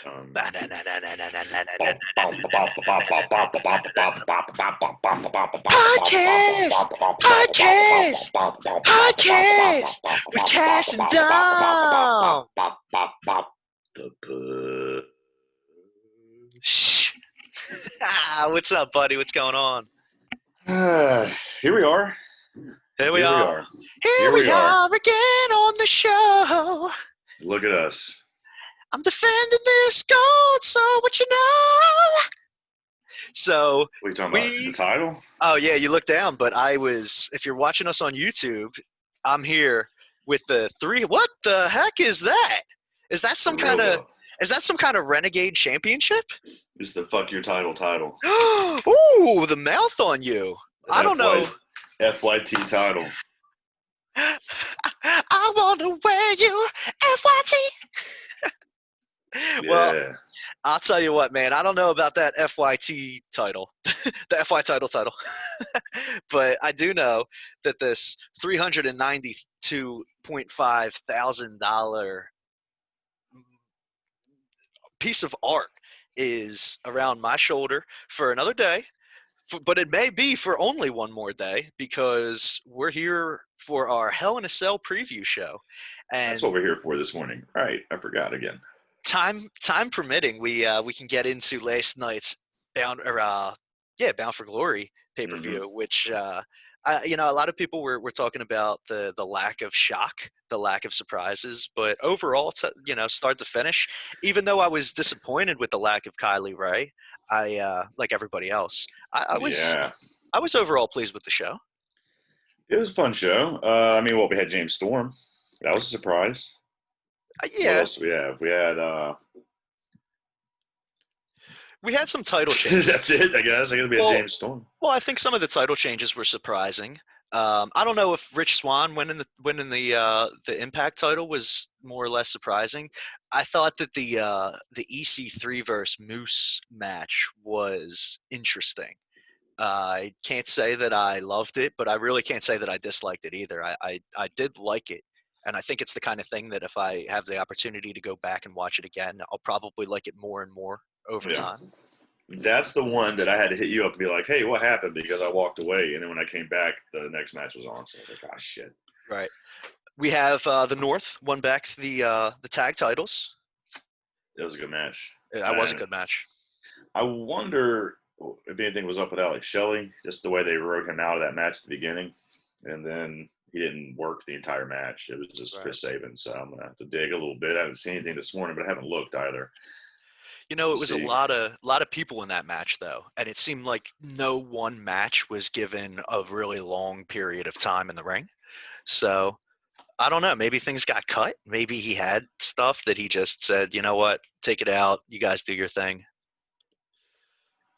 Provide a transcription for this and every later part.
Um, Podcast, podcast, podcast with Cass and Dom. Shh. What's up, buddy? What's going on? Here we are. Here we Here we are. are. Here Here we we are. are again on the show. Look at us. I'm defending this gold, so what you know? So What are you talking about? The title? oh yeah, you look down, but if you're watching us on YouTube, I'm here with the three. What the heck is that? Is that some For real, kind of though. is that some kind of renegade championship? It's the fuck your title. Ooh, the mouth on you. I don't know. FYT title. I want to wear you, FYT. Well, Yeah. I'll tell you what, man. I don't know about that FYT title, the FY title, but I do know that this $392,500 piece of art is around my shoulder for another day. But it may be for only one more day because we're here for our Hell in a Cell preview show, and That's what we're here for this morning. Right. I forgot again. time permitting, we can get into last night's Bound for Glory pay per view, which a lot of people were talking about the lack of shock, the lack of surprises, but overall, start to finish, even though I was disappointed with the lack of Kylie Rae, I like everybody else, I was Yeah. I was overall pleased with the show. It was a fun show. We had James Storm. That was a surprise. What Yeah, else do we have? We had we had some title changes. that's it, I guess. I gotta be a James Storm. Well, I think some of the title changes were surprising. I don't know if Rich Swann winning the Impact title was more or less surprising. I thought that the EC3 versus Moose match was interesting. I can't say that I loved it, but I really can't say that I disliked it either. I did like it, and I think it's the kind of thing that if I have the opportunity to go back and watch it again, I'll probably like it more and more over Yeah. time. That's the one that I had to hit you up and be like, hey, what happened? Because I walked away. And then when I came back, the next match was on. So I was like, oh, shit. Right. We have the North won back the tag titles. It was a good match. That was a good match. I wonder if anything was up with Alex Shelley, just the way they wrote him out of that match at the beginning. And then he didn't work the entire match. It was just Chris Sabin. So I'm going to have to dig a little bit. I haven't seen anything this morning, but I haven't looked either. It was a lot of people in that match, though, and it seemed like no one match was given a really long period of time in the ring. So I don't know. Maybe things got cut. Maybe he had stuff that he just said, you know what, take it out. You guys do your thing.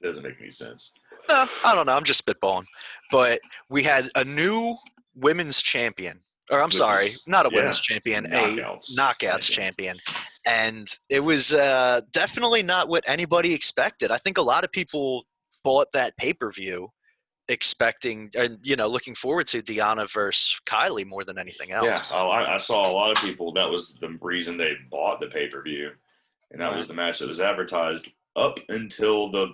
It doesn't make any sense. No, I don't know. I'm just spitballing. But we had a new women's champion. Or I'm sorry, not a women's champion, knockouts. a knockouts champion. And it was definitely not what anybody expected. I think a lot of people bought that pay-per-view expecting and, looking forward to Deonna versus Kylie more than anything else. Yeah, I saw a lot of people. That was the reason they bought the pay-per-view. And that was the match that was advertised up until the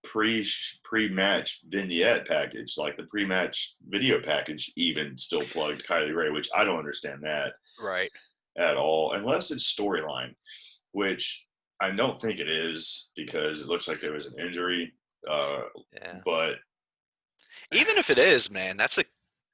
pre-match vignette package. Like the pre-match video package even still plugged Kylie Rae, which I don't understand that. Right. At all, unless it's storyline, which I don't think it is because it looks like there was an injury. But even if it is, man, that's a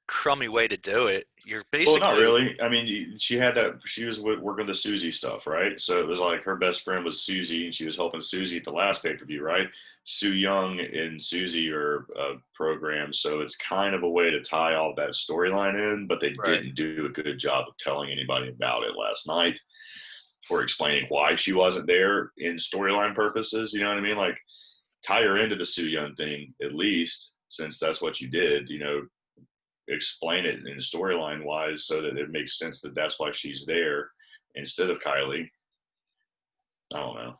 crummy way to do it. You're basically not really. I mean, she had that. She was working the Susie stuff, right? So it was like her best friend was Susie, and she was helping Susie at the last pay-per-view, right? Sue Young and Susie are programs, so it's kind of a way to tie all that storyline in, but they didn't do a good job of telling anybody about it last night or explaining why she wasn't there in storyline purposes. You know what I mean? Like, tie her into the Sue Young thing, at least, since that's what you did, explain it in storyline wise so that it makes sense that that's why she's there instead of Kylie. I don't know.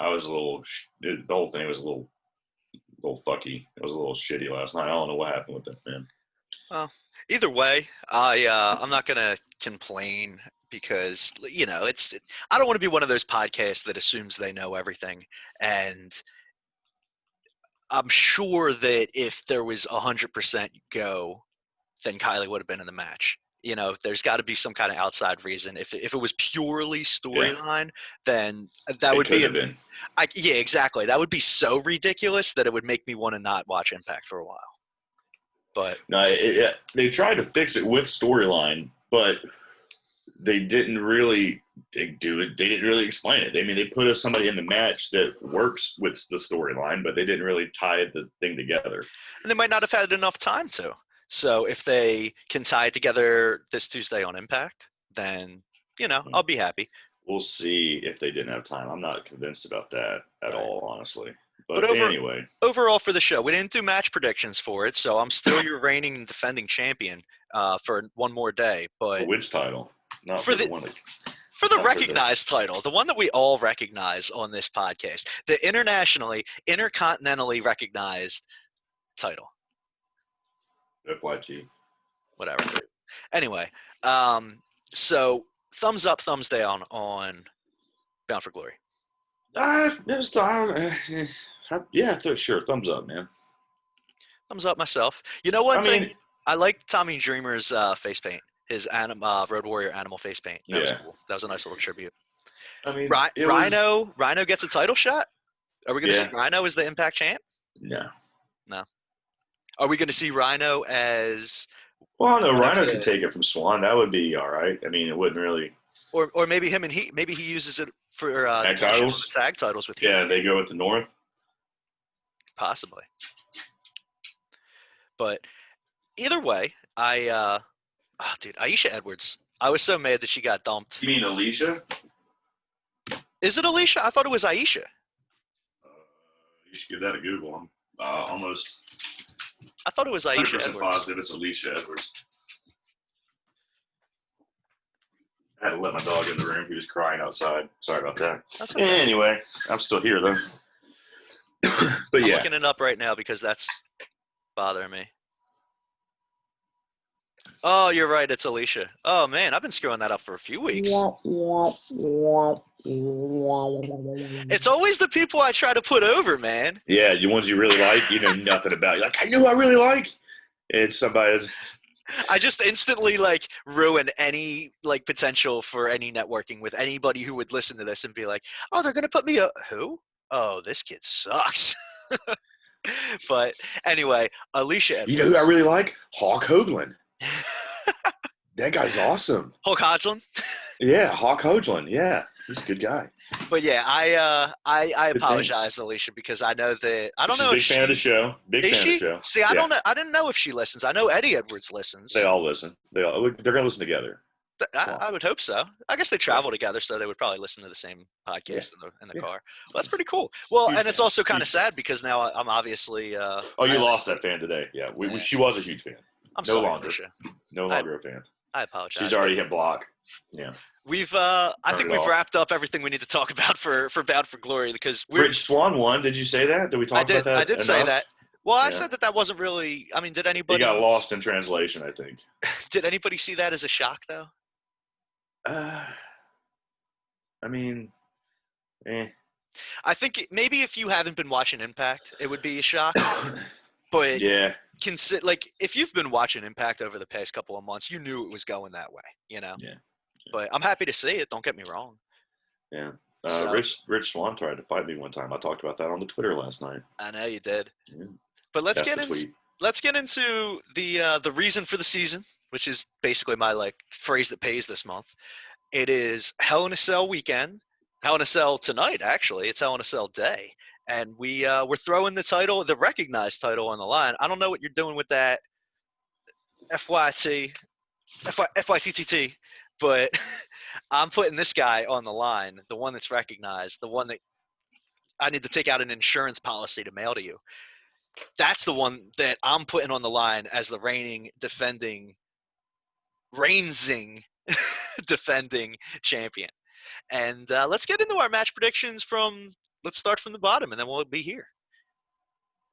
The whole thing was a little fucky. It was a little shitty last night. I don't know what happened with that, man. Well, either way, I'm not gonna complain because I don't want to be one of those podcasts that assumes they know everything. And I'm sure that if there was 100% go, then Kylie would have been in the match. There's got to be some kind of outside reason. If it was purely Yeah, storyline, then that it would could be have been. yeah, exactly. That would be so ridiculous that it would make me want to not watch Impact for a while. But No, they tried to fix it with storyline, but they didn't really do it. They didn't really explain it. I mean, they put us somebody in the match that works with the storyline, but they didn't really tie the thing together. and they might not have had enough time to. So if they can tie it together this Tuesday on Impact, then I'll be happy. We'll see if they didn't have time. I'm not convinced about that at Right. all, honestly. But But anyway, overall for the show, we didn't do match predictions for it, so I'm still your reigning and defending champion for one more day. But which title? Not for for the the one that, for the not recognized title, the one that we all recognize on this podcast, the intercontinentally recognized title, FYT. whatever. Anyway, so thumbs up, thumbs down on Bound for Glory. Yeah, sure. Thumbs up, man. Thumbs up myself. You know, one I thing mean, I like Tommy Dreamer's face paint, his Road Warrior animal face paint. That was yeah. cool. That was a nice little tribute. I mean, it was. Rhino gets a title shot. Are we going to see Yeah. Rhino as the Impact champ? No. No. Are we going to see Rhino as Well, no, one of Rhino the- could take it from Swan. That would be all right. I mean, it wouldn't really. or maybe maybe he uses it for Tag to cash in on titles? the tag titles with Yeah, Heat. they go with the North. Possibly. But either way, dude, Aisha Edwards. I was so mad that she got dumped. You mean Alicia? Is it Alicia? I thought it was Aisha. You should give that a Google. I'm almost I thought it was Aisha 100% Edwards. positive it's Alicia Edwards. I had to let my dog in the room. He was crying outside. Sorry about that. That's okay. Anyway, I'm still here, though. But I'm yeah. looking it up right now because that's bothering me. Oh, you're right. It's Alicia. Oh, man. I've been screwing that up for a few weeks. It's always the people I try to put over, man. Yeah, the ones you really like, you know nothing about. You're like, I know I really like. It's somebody that's... I just instantly ruin any potential for any networking with anybody who would listen to this and be like, oh, they're going to put me who? Oh, this kid sucks. But anyway, Alicia Edwards. You know who I really like? Hawk Hoagland. That guy's awesome. Hulk Hodgson. Yeah, Hawk Hoagland. Yeah, he's a good guy. But yeah, I Good apologize, Alicia, because I know that I don't She's know a if big fan of the show. Big is fan she? of the show. See, I don't know. I didn't know if she listens. I know Eddie Edwards listens. They all listen. They're gonna listen together. I would hope so. I guess they travel together, so they would probably listen to the same podcast in the car. Well, that's pretty cool. Well, Huge and it's fan. also kind of Huge sad because now I'm obviously. Oh, you lost that fan today. Yeah, Yeah. she was a huge fan. I'm No sorry, longer. Alicia. No longer a fan. I apologize. She's already hit block. Yeah. We've. I Turn think it we've off. wrapped up everything we need to talk about for Bound for Glory because Rich Swann won. Did you say that? Did we talk about that? I did say enough? that. Well, I Yeah. said that wasn't really. I mean, did He anybody? got lost in translation, I think. Did anybody see that as a shock though? I mean, I think maybe if you haven't been watching Impact, it would be a shock. But yeah. if you've been watching Impact over the past couple of months, you knew it was going that way, Yeah. But I'm happy to see it. Don't get me wrong. Yeah. So- Rich Swann tried to fight me one time. I talked about that on the Twitter last night. I know you did. Yeah. But let's That's get the into tweet. let's get into the reason for the season, which is basically my phrase that pays this month. It is Hell in a Cell weekend. Hell in a Cell tonight, actually. It's Hell in a Cell day. And we're throwing the recognized title on the line. I don't know what you're doing with that FYTTT, but I'm putting this guy on the line, the one that's recognized, the one that I need to take out an insurance policy to mail to you. That's the one that I'm putting on the line as the defending champion. And let's get into our match predictions let's start from the bottom, and then we'll be here.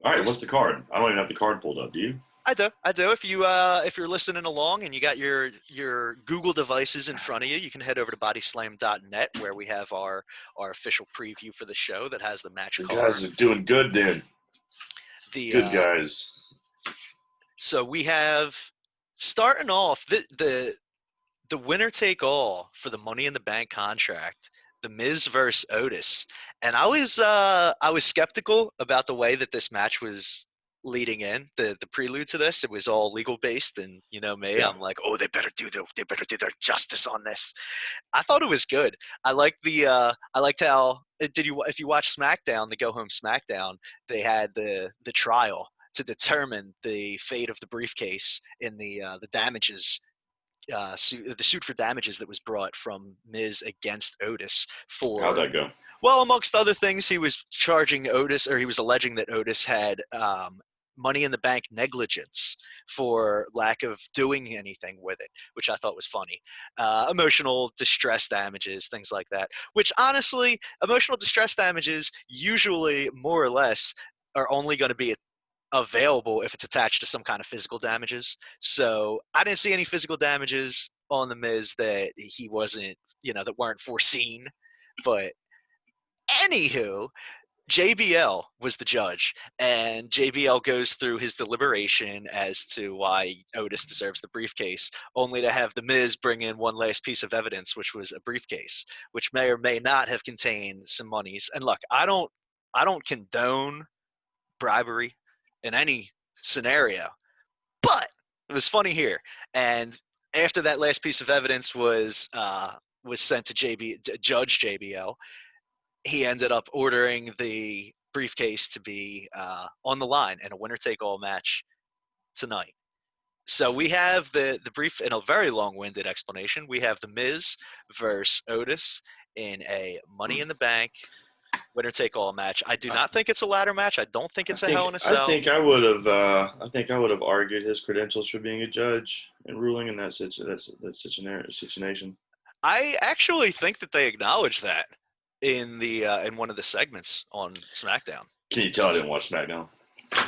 All right, what's the card? I don't even have the card pulled up. Do you? I do. I do. If you're listening along and you got your Google devices in front of you, you can head over to bodyslam.net where we have our official preview for the show that has the match The card. guys are doing good then. The Good guys. So we have starting off the winner take all for the Money in the Bank contract, the Miz versus Otis, and I was skeptical about the way that this match was leading in the prelude to this. It was all legal based, and you know me, Yeah. I'm like, oh, they better do their justice on this. I thought it was good. I liked how did you if you watch SmackDown, the Go Home SmackDown, they had the trial to determine the fate of the briefcase in the damages the suit for damages that was brought from Miz against Otis How'd for, that go? well, amongst other things, he was charging Otis, or he was alleging that Otis had money in the bank negligence for lack of doing anything with it, which I thought was funny. Emotional distress damages, things like that, which honestly, emotional distress damages usually more or less are only going to be available if it's attached to some kind of physical damages. So I didn't see any physical damages on the Miz that he wasn't, that weren't foreseen. But anywho, JBL was the judge, and JBL goes through his deliberation as to why Otis deserves the briefcase, only to have the Miz bring in one last piece of evidence, which was a briefcase, which may or may not have contained some monies. And look, I don't condone bribery in any scenario. But it was funny here. And after that last piece of evidence was sent to Judge JBL, he ended up ordering the briefcase to be on the line in a winner take all match tonight. So we have the brief in a very long-winded explanation. We have the Miz versus Otis in a Money in the Bank winner take all match. I do not think it's a ladder match. I don't think it's a Hell in a Cell. I think I would have argued his credentials for being a judge and ruling in that situation. I actually think that they acknowledged that in one of the segments on SmackDown. Can you tell I didn't watch SmackDown?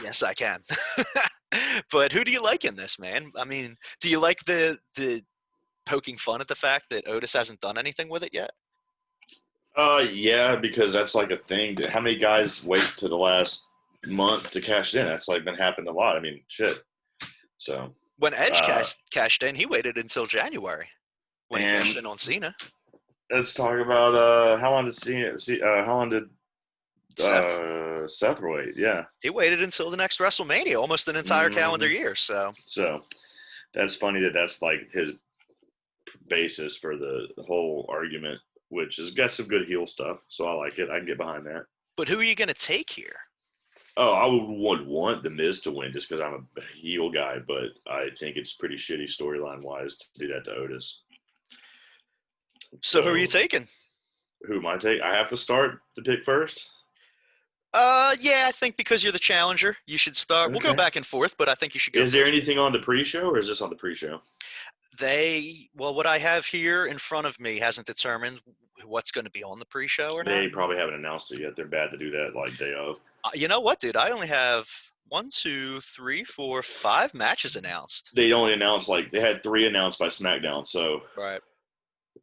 Yes, I can. But who do you like in this, man? I mean, do you like the poking fun at the fact that Otis hasn't done anything with it yet? Yeah, because that's like a thing. How many guys wait to the last month to cash in? That's like been happening a lot. I mean, shit. So When Edge cashed in, he waited until January when he cashed in on Cena. Let's talk about how long did Seth wait? Yeah, he waited until the next WrestleMania, almost an entire calendar year. So that's funny that's like his basis for the whole argument, which has got some good heel stuff. So I like it. I can get behind that. But who are you going to take here? Oh, I would want the Miz to win just because I'm a heel guy, but I think it's pretty shitty storyline wise to do that to Otis. So who are you taking? Who am I taking? I have to start the pick first. Yeah, I think because you're the challenger, you should start. Okay. We'll go back and forth, but I think you should go. Is there anything on the pre-show, or is this on the pre-show? What I have here in front of me hasn't determined what's going to be on the pre-show or not. They probably haven't announced it yet. They're bad to do that like day of. You know what, dude? I only have 1, 2, 3, 4, 5 matches announced. They only announced they had 3 announced by SmackDown, so right.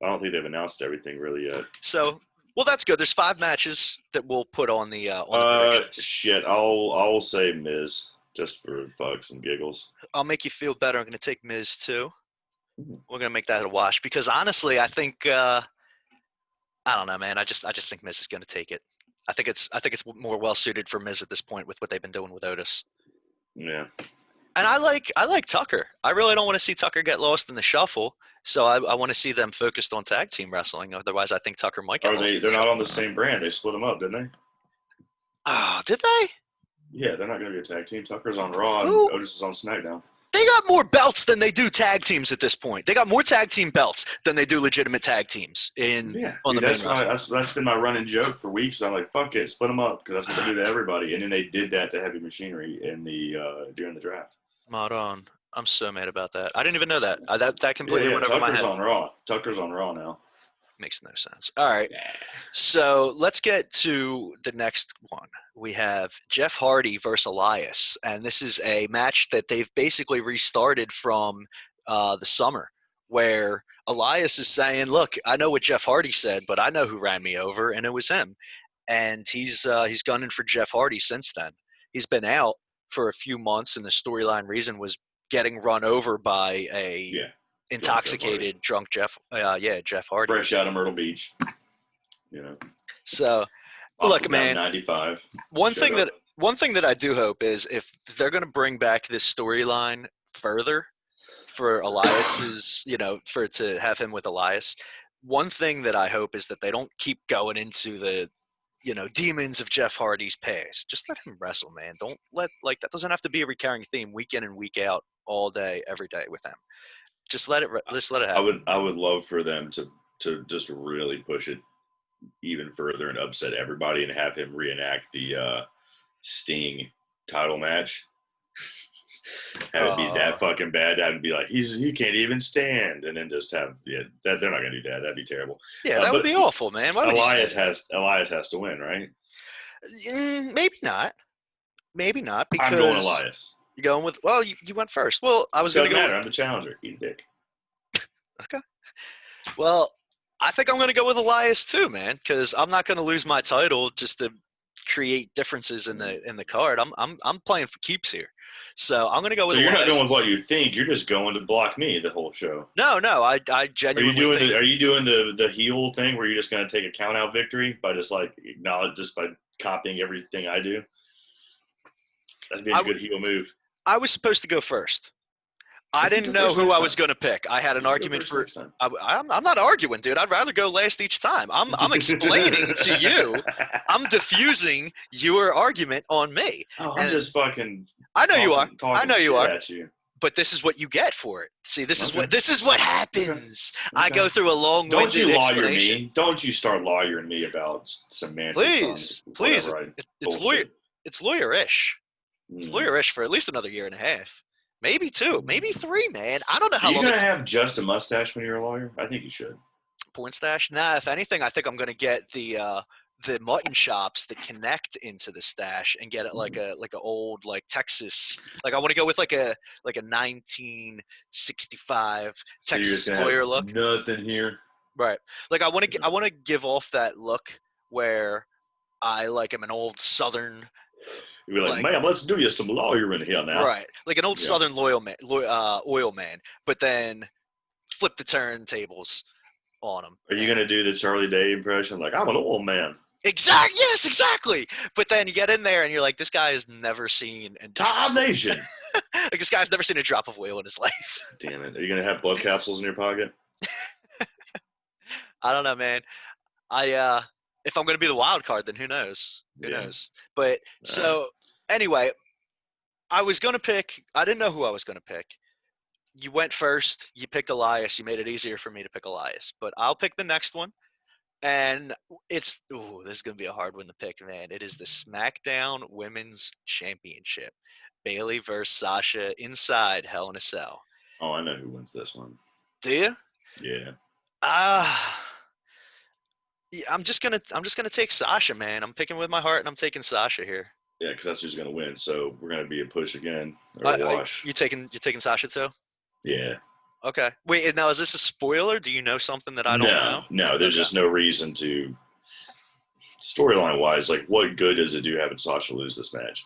I don't think they've announced everything really yet. So, well, that's good. There's 5 matches that we'll put on the. Shit, I'll say Miz just for fucks and giggles. I'll make you feel better. I'm going to take Miz too. We're going to make that a wash because honestly, I think I don't know, man. I just think Miz is going to take it. I think it's more well suited for Miz at this point with what they've been doing with Otis. Yeah. And I like Tucker. I really don't want to see Tucker get lost in the shuffle. So I want to see them focused on tag team wrestling. Otherwise, I think Tucker might get lost. They're not on the same brand. They split them up, didn't they? Oh, did they? Yeah, they're not going to be a tag team. Tucker's on Raw and Otis is on SmackDown. They got more belts than they do tag teams at this point. They got more tag team belts than they do legitimate tag teams that's been my running joke for weeks. I'm like, fuck it, split them up because that's what they do to everybody. And then they did that to Heavy Machinery in the during the draft. Mod on. I'm so mad about that. I didn't even know that. That completely went over my head. On Raw. Tucker's on Raw now. Makes no sense. All right. Yeah. So let's get to the next one. We have Jeff Hardy versus Elias, and this is a match that they've basically restarted from the summer, where Elias is saying, "Look, I know what Jeff Hardy said, but I know who ran me over, and it was him." And he's gunning for Jeff Hardy since then. He's been out for a few months, and the storyline reason was getting run over by a Yeah. intoxicated, drunk Jeff. Jeff Hardy. Fresh out of Myrtle Beach. So, Off look, of Down man. 95. One Shut thing up. that I do hope is if they're going to bring back this storyline further for Elias's, for it to have him with Elias. One thing that I hope is that they don't keep going into the, demons of Jeff Hardy's past. Just let him wrestle, man. Don't let that doesn't have to be a recurring theme week in and week out, all day, every day with him. Just let it happen. I would love for them to just really push it even further and upset everybody and have him reenact the Sting title match. Have it be that fucking bad. That would be like he can't even stand, and then just have that they're not gonna do that. That'd be terrible. Yeah, that would be awful, man. Why would Elias has to win, right? Maybe not. Maybe not, because I'm going Elias. You're going with you went first. Well, I was going to go. Matter. I'm the challenger. Eat a dick. Okay. Well, I think I'm going to go with Elias too, man, because I'm not going to lose my title just to create differences in the card. I'm playing for keeps here, so I'm going to go with. So you're Elias. not going with what you think. You're just going to block me the whole show. No, I genuinely. Are you doing the heel thing where you're just going to take a count out victory by just like by copying everything I do? That'd be a good heel move. I was supposed to go first. I didn't know who I was going to pick. I had an argument for. I'm not arguing, dude. I'd rather go last each time. I'm explaining to you. I'm diffusing your argument on me. Oh, I'm just fucking. I know you are. I know you are. At you. But this is what you get for it. See, this is what happens. Okay. I go through a long. Don't you lawyer me? Don't you start lawyering me about semantics? Please. It's lawyerish. It's lawyerish for at least another year and a half. Maybe 2, maybe 3, man. I don't know how long. Are you going to have just a mustache when you're a lawyer? I think you should. Porn stash? Nah, if anything, I think I'm going to get the mutton chops that connect into the stash and get it like a old like Texas. Like I want to go with like a 1965 Texas lawyer look. Nothing here. Right. Like I want to give off that look where I like am an old Southern. You'd be like, ma'am, let's do you some lawyering here now. Right. Like an old Southern oil man, but then flip the turntables on him. Are you going to do the Charlie Day impression? Like, I'm an old man. Exactly. Yes, exactly. But then you get in there and you're like, this guy has never seen Top Nation. Like this guy's never seen a drop of oil in his life. Damn it. Are you going to have blood capsules in your pocket? I don't know, man. If I'm going to be the wild card, then who knows? Who knows? But anyway, I was going to pick. I didn't know who I was going to pick. You went first. You picked Elias. You made it easier for me to pick Elias. But I'll pick the next one. And this is going to be a hard one to pick, man. It is the SmackDown Women's Championship. Bayley versus Sasha inside Hell in a Cell. Oh, I know who wins this one. Do you? Yeah. I'm just gonna take Sasha, man. I'm picking with my heart, and I'm taking Sasha here. Yeah, because that's who's gonna win. So we're gonna be a push again or a wash. You're taking Sasha too? Yeah. Okay. Wait, now is this a spoiler? Do you know something that I don't know? No, there's just no reason to. Storyline wise, like what good does it do having Sasha lose this match?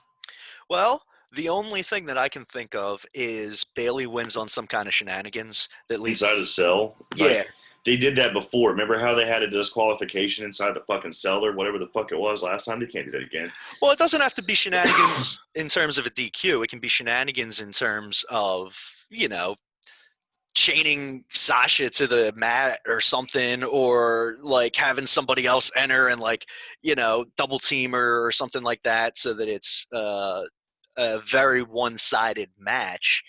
Well, the only thing that I can think of is Bayley wins on some kind of shenanigans that leads inside a cell. Yeah. They did that before. Remember how they had a disqualification inside the fucking cell or whatever the fuck it was last time? They can't do that again. Well, it doesn't have to be shenanigans in terms of a DQ. It can be shenanigans in terms of, chaining Sasha to the mat or something, or like having somebody else enter and double team her or something like that, so that it's a very one-sided match.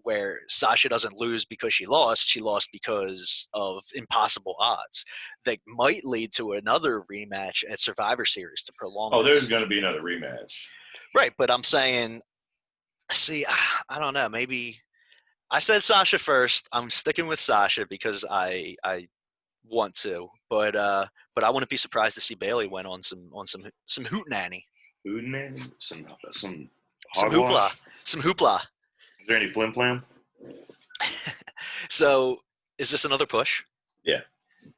Where Sasha doesn't lose because she lost because of impossible odds that might lead to another rematch at Survivor Series to prolong. Oh, there's going to be another rematch. Right, but I'm saying, I don't know, maybe I said Sasha first. I'm sticking with Sasha because I want to, but I wouldn't be surprised to see Bailey went on some hootenanny, Hootenanny? Some some hoopla, hogwash? some hoopla. Is there any flim flam? So, is this another push? Yeah.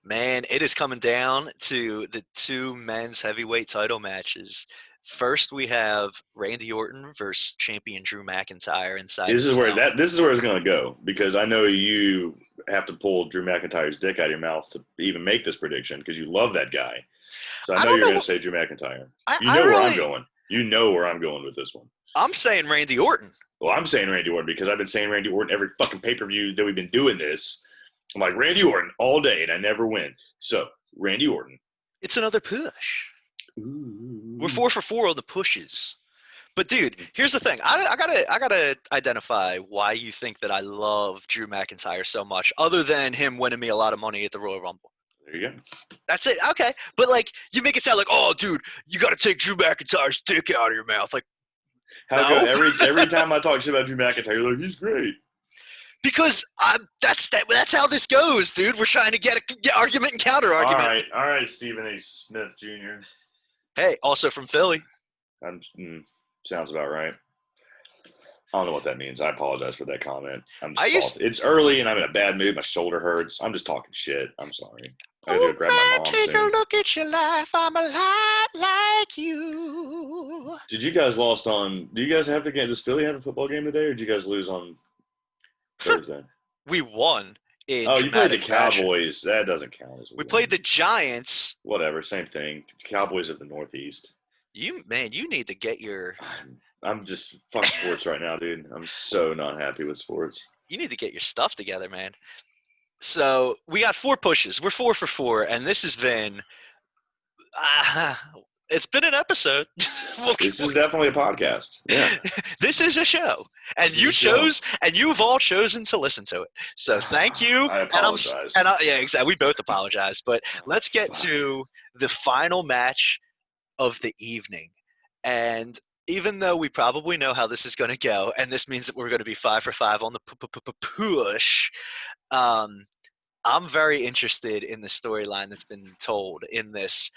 Man, it is coming down to the two men's heavyweight title matches. First, we have Randy Orton versus champion Drew McIntyre inside This the is where cell. it's going to go, because I know you have to pull Drew McIntyre's dick out of your mouth to even make this prediction, because you love that guy. So I I know don't you're know going what to say Drew McIntyre. You I know where I'm really. going. You know where I'm going with this one. I'm saying Randy Orton. Well, I'm saying Randy Orton because I've been saying Randy Orton every fucking pay-per-view that we've been doing this. I'm like, Randy Orton all day, and I never win. So, Randy Orton. It's another push. We're Ooh. 4 for 4 on the pushes. But dude, here's the thing. I gotta identify why you think that I love Drew McIntyre so much, other than him winning me a lot of money at the Royal Rumble. There you go. That's it. Okay. But like, you make it sound like, oh dude, you gotta take Drew McIntyre's dick out of your mouth. Like, How no. good. Every time I talk shit about Drew McIntyre, you're like, he's great. Because that's how this goes, dude. We're trying to get argument and counter argument. All right, Stephen A. Smith Jr. Hey, also from Philly. Sounds about right. I don't know what that means. I apologize for that comment. I'm I used salty. It's early and I'm in a bad mood. My shoulder hurts. I'm just talking shit. I'm sorry. I have to Oh go grab my man, mom take soon. a look at your life. I'm a lot like you. Did you guys lost on? Do you guys have the game? Does Philly have a football game today, or did you guys lose on Thursday? We won in Oh, you played the dramatic fashion. Cowboys. That doesn't count as a We win. played the Giants. Whatever, same thing. Cowboys of the Northeast. You need to get your I'm just fuck sports right now, dude. I'm so not happy with sports. stuff together, man. So we got 4 pushes. We're 4 for 4, and this has been it's been an episode. This is definitely a podcast. Yeah. This is a show, and you've all chosen to listen to it. So thank you. I apologize. Yeah, exactly. We both apologize, but let's get to the final match of the evening. And even though we probably know how this is going to go, and this means that we're going to be 5 for 5 on the push, I'm very interested in the storyline that's been told in this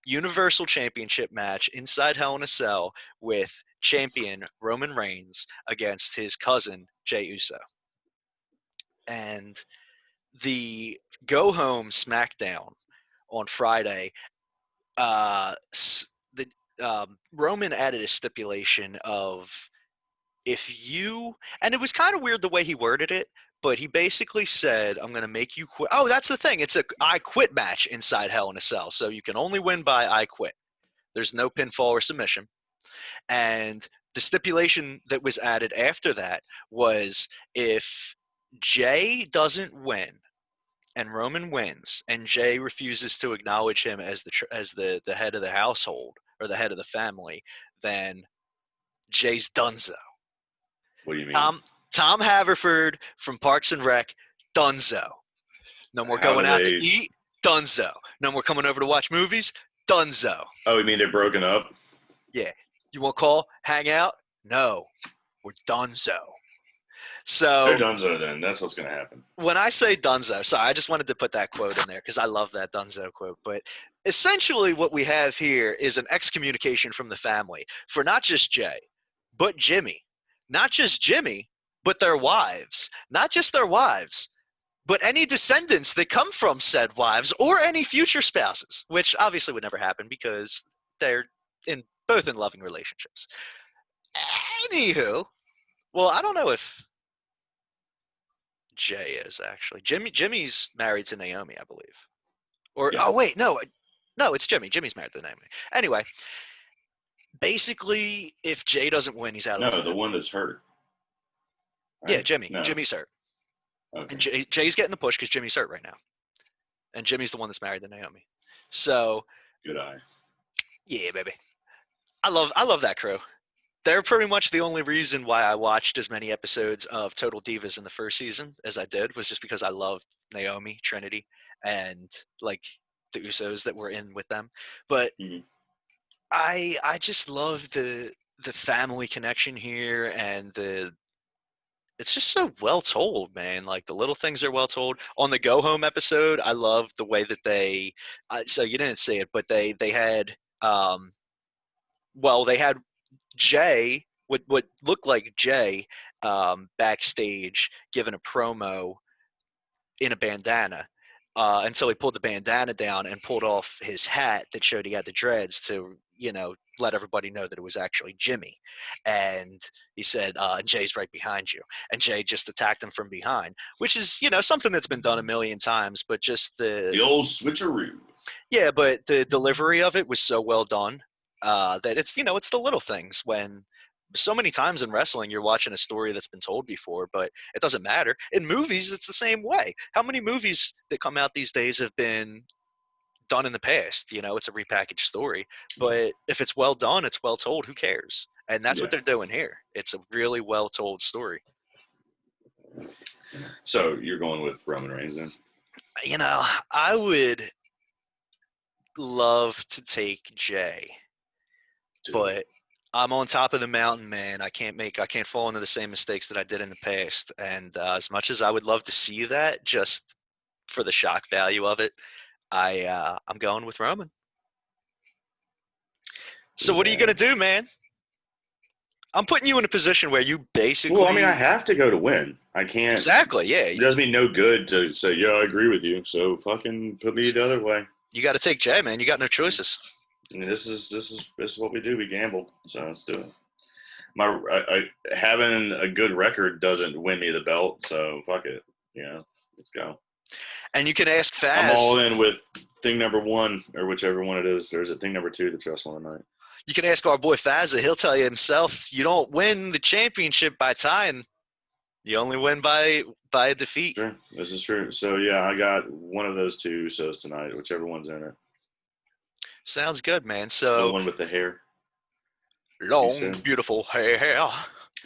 Universal Championship match inside Hell in a Cell with champion Roman Reigns against his cousin Jey Uso. And the go home SmackDown on Friday, the Roman added a stipulation of, if you, and it was kind of weird the way he worded it, but he basically said, I'm going to make you quit. Oh, that's the thing. It's a I quit match inside Hell in a Cell. So you can only win by I quit. There's no pinfall or submission. And the stipulation that was added after that was, if Jey doesn't win and Roman wins, and Jey refuses to acknowledge him as the head of the household or the head of the family, then Jey's donezo. What do you mean? Tom Haverford from Parks and Rec, donezo. No more going out to eat, donezo. No more coming over to watch movies, donezo. Oh, you mean they're broken up? Yeah. You want to call, hang out? No, we're donezo. So they're donezo then. That's what's going to happen. When I say donezo, sorry, I just wanted to put that quote in there because I love that donezo quote. But essentially what we have here is an excommunication from the family for not just Jey, but Jimmy. Not just Jimmy, but their wives. Not just their wives, but any descendants that come from said wives or any future spouses, which obviously would never happen because they're both in loving relationships. Anywho, well, I don't know if Jey is actually. Jimmy's married to Naomi, I believe. Or Yeah. Oh wait, no, it's Jimmy. Jimmy's married to Naomi. Anyway, basically, if Jey doesn't win, he's out of the No, the one that's hurt. Right? Yeah, Jimmy. No. Jimmy's hurt. Okay. And Jay's getting the push because Jimmy's hurt right now. And Jimmy's the one that's married to Naomi. So good eye. Yeah, baby. I love that crew. They're pretty much the only reason why I watched as many episodes of Total Divas in the first season as I did, was just because I loved Naomi, Trinity, and like the Usos that were in with them. But I just love the family connection here, and it's just so well told, man. Like the little things are well told. On the Go Home episode, I love the way that they. So you didn't see it, but they had well, they had Jay, what looked like Jay, backstage giving a promo in a bandana. Until he pulled the bandana down and pulled off his hat that showed he had the dreads to, let everybody know that it was actually Jimmy. And he said, Jay's right behind you. And Jay just attacked him from behind, which is, something that's been done a million times, but just The old switcheroo. yeah, but the delivery of it was so well done that it's the little things when so many times in wrestling you're watching a story that's been told before, but it doesn't matter. In movies, it's the same way. How many movies that come out these days have been done in the past? It's a repackaged story, but if it's well done, it's well told. Who cares? And that's what they're doing here. It's a really well told story. So you're going with Roman Reigns then? I would love to take Jay. But I'm on top of the mountain, man. I can't fall into the same mistakes that I did in the past. And as much as I would love to see that, just for the shock value of it, I'm going with Roman. So what are you gonna do, man? I'm putting you in a position where you basically. Well, I mean, I have to go to win. I can't. Exactly. Yeah. It does me no good to say, yeah, I agree with you. So fucking put me the other way. You got to take Jay, man. You got no choices. I mean, this is what we do. We gamble. So let's do it. Having a good record doesn't win me the belt. So fuck it. Let's go. And you can ask Faz. I'm all in with thing number 1 or whichever one it is. Or is it thing number 2 that's wrestling tonight? You can ask our boy Fazza. He'll tell you himself. You don't win the championship by tying. You only win by a defeat. Sure. This is true. So, yeah, I got one of those 2 Usos tonight, whichever one's in it. Sounds good, man. So the one with the hair. Long, beautiful hair.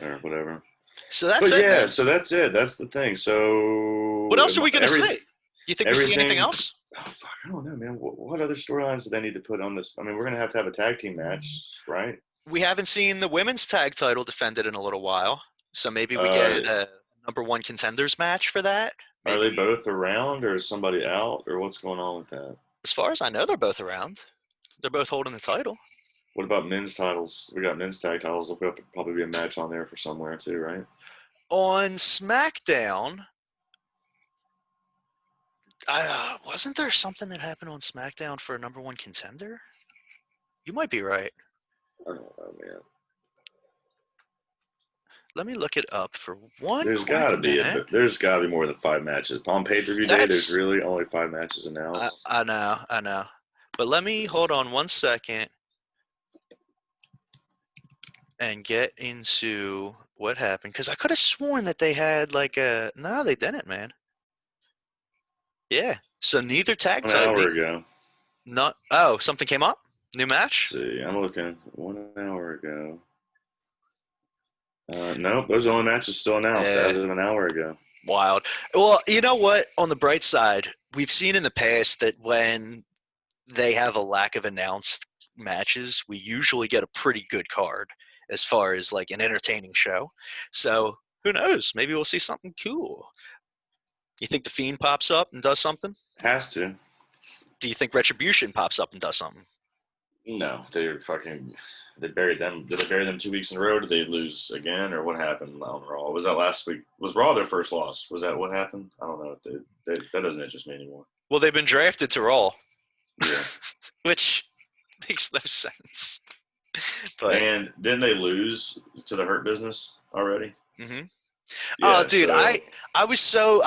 Or whatever. So that's it, yeah, man. So that's it. That's the thing. So what else are we going to say? You think we see anything else? Oh, fuck, I don't know, man. What other storylines do they need to put on this? I mean, we're going to have a tag team match, right? We haven't seen the women's tag title defended in a little while. So maybe we get a number 1 contenders match for that. Maybe. Are they both around or is somebody out or what's going on with that? As far as I know, they're both around. They're both holding the title. What about men's titles? We got men's tag titles. There'll probably be a match on there for somewhere too, right? On SmackDown, wasn't there something that happened on SmackDown for a number 1 contender? You might be right. I don't know, man. Let me look it up for one. There's got to be more than 5 matches on pay-per-view day. There's really only 5 matches announced. I know. But let me hold on 1 second and get into what happened because I could have sworn that they had no, they didn't, man. Yeah. So neither tag title. 1 hour ago. Something came up? New match? Let's see, I'm looking. 1 hour ago. Nope, those are the only matches still announced as of an hour ago. Wild. Well, you know what? On the bright side, we've seen in the past that when they have a lack of announced matches, we usually get a pretty good card as far as an entertaining show. So who knows? Maybe we'll see something cool. You think The Fiend pops up and does something? Has to. Do you think Retribution pops up and does something? No, they buried them. Did they bury them 2 weeks in a row? Did they lose again, or what happened on Raw? Was that last week? Was Raw their first loss? Was that what happened? I don't know. That doesn't interest me anymore. Well, they've been drafted to Raw. Yeah. Which makes no sense. But, and didn't they lose to the Hurt Business already? Mm-hmm. Yeah, dude, I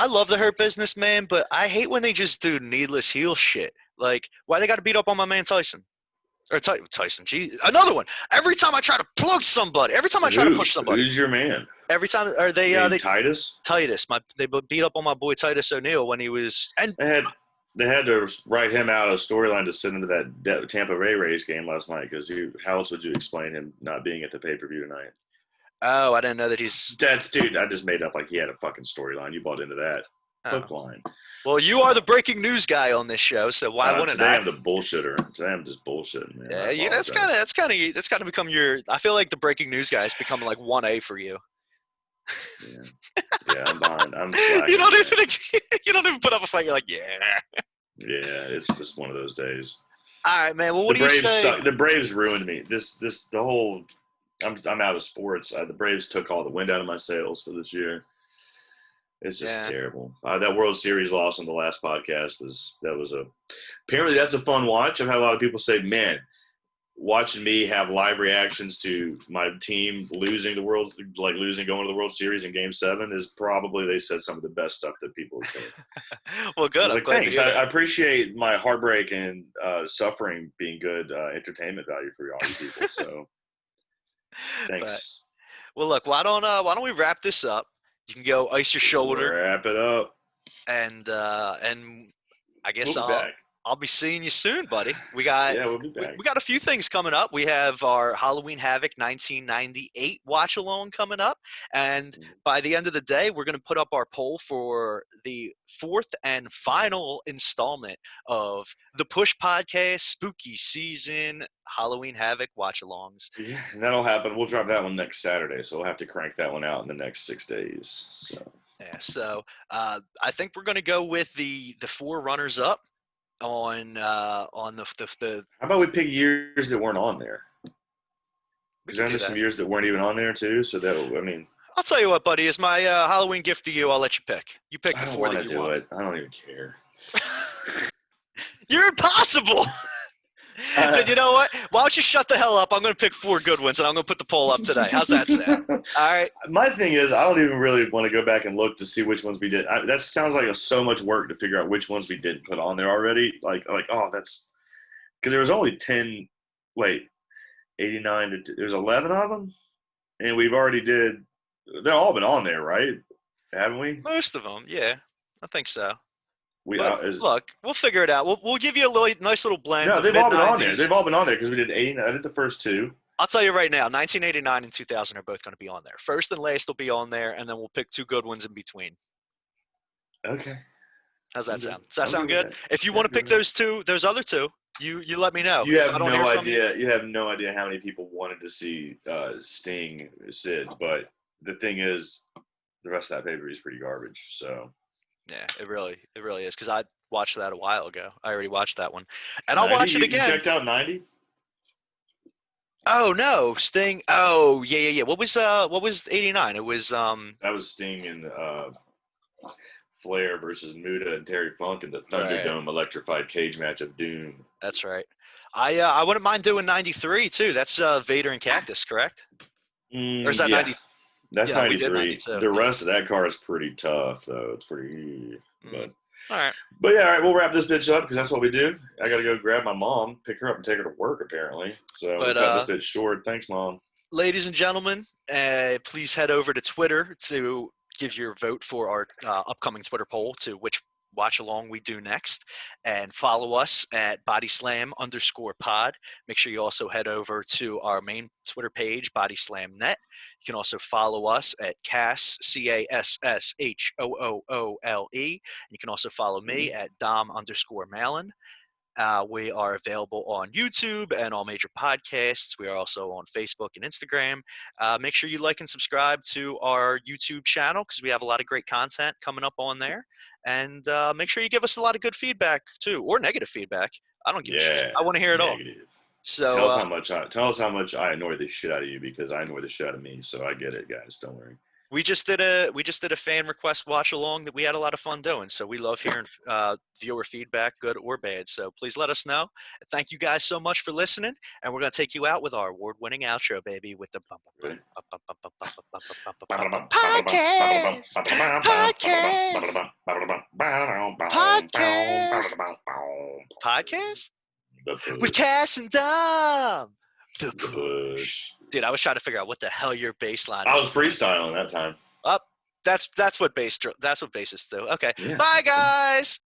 love the Hurt Business, man, but I hate when they just do needless heel shit. Why they got to beat up on my man Tyson? Or Tyson, geez, another one. Every time I try to plug somebody, every time I try to push somebody. Who's your man? Every time, are they Titus? Titus, they beat up on my boy Titus O'Neil when he was. And they had to write him out a storyline to send him to that Tampa Bay Rays game last night because how else would you explain him not being at the pay-per-view tonight? Oh, I didn't know that he's. Dude, I just made up he had a fucking storyline. You bought into that. Hook line. Well, you are the breaking news guy on this show, so why wouldn't today I'm the bullshitter. Today I'm just bullshitting, man. Yeah, that's kind of become your. I feel like the breaking news guy has become 1A for you. Yeah, yeah, I'm behind. I'm you slacking, don't man. even you don't even put up a fight. You're like, yeah. Yeah, it's just one of those days. All right, man. Well, The what do you Braves say? suck. The Braves ruined me. The whole. I'm out of sports. The Braves took all the wind out of my sails for this year. It's just Yeah. terrible. That World Series loss on the last podcast was a. Apparently, that's a fun watch. I've had a lot of people say, "Man, watching me have live reactions to my team losing the world, like losing going to the World Series in Game 7 is probably," they said, some of the best stuff that people have seen. Well, I good. was I'm like, glad to thanks. hear I that. appreciate my heartbreak and suffering being good entertainment value for all you people. So But thanks. well, look. Why don't we wrap this up? You can go ice your shoulder, Wrap it up. and I We'll guess be back. I'll be seeing you soon, buddy. We got Yeah, we'll be we, back. we got a few things coming up. We have our Halloween Havoc 1998 watch along coming up, and by the end of the day, we're going to put up our poll for the fourth and final installment of the Push Podcast Spooky Season Halloween Havoc watch alongs. Yeah, and that'll happen. We'll drop that one next Saturday, so we'll have to crank that one out in the next 6 days. So Yeah, so I think we're going to go with the four runners up on the how about we pick years that weren't on there? we Because can aren't do there some that. years that weren't even on there too? So that I mean, I'll tell you what, buddy, is my Halloween gift to you. I'll let you pick. You pick I the don't four want that to you do want. it. I don't even care. You're impossible. Then you know what? Why don't you shut the hell up? I'm going to pick four good ones, and I'm going to put the poll up today. How's that sound? All right. My thing is, I don't even really want to go back and look to see which ones we did. That sounds like so much work to figure out which ones we didn't put on there already. Oh, that's because there was only 10. Wait, 89. There's 11 of them, and we've already did. They've all been on there, right? Haven't we? Most of them, yeah, I think so. We But is look, we'll figure it out. We'll give you a nice little blend No, of they've mid all been on there. '90s. They've all been on there because we did 89. I did the first two. I'll tell you right now, 1989 and 2000 are both going to be on there. First and last will be on there, and then we'll pick two good ones in between. Okay, How's I'm that good. sound? Does that I'm good sound with good? that. If you Yeah, want I'm to good pick with that. those other two, you let me know. You If I have don't hear no from you, idea. You have no idea how many people wanted to see Sting Sid, but the thing is, the rest of that paper is pretty garbage. So yeah, it really is because I watched that a while ago. I already watched that one, and I'll 90, watch it you again. checked out 90. Oh no, Sting. Oh yeah. What was '89? It was That was Sting and Flair versus Muda and Terry Funk in the right. Thunderdome electrified cage match of doom. That's right. I wouldn't mind doing '93 too. That's Vader and Cactus, correct? Or is that Yeah, '90? that's Yeah, we did 93. '92. The Yeah. rest of that car is pretty tough, though. It's pretty, Mm. but All right. yeah, all right, we'll wrap this bitch up because that's what we do. I got to go grab my mom, pick her up, and take her to work. Apparently, so we're But cutting this bitch short. Thanks, mom. ladies and gentlemen, please head over to Twitter to give your vote for our upcoming Twitter poll to which watch along we do next, and follow us at bodyslam_pod. Make sure you also head over to our main Twitter page, bodyslamnet. You can also follow us at Cass CASSHOOOLE. You can also follow me at Dom_Malin. We are available on YouTube and all major podcasts. We are also on Facebook and Instagram. Make sure you like and subscribe to our YouTube channel because we have a lot of great content coming up on there. And make sure you give us a lot of good feedback too, or negative feedback. I don't give a shit. Yeah, I want to hear it all. negative. So Tell us how much I annoy the shit out of you because I annoy the shit out of me. So I get it, guys. Don't worry. we just did a fan request watch along that we had a lot of fun doing. So we love hearing viewer feedback, good or bad. So please let us know. Thank you guys so much for listening, and we're gonna take you out with our award-winning outro, baby, with the Ready? podcast, podcast, podcast, podcast The with push. Cass and Dom. The The push. dude, I was trying to figure out what the hell your bass line I was. was freestyling that time. Up. That's what bassists do. Okay. Yeah. Bye, guys.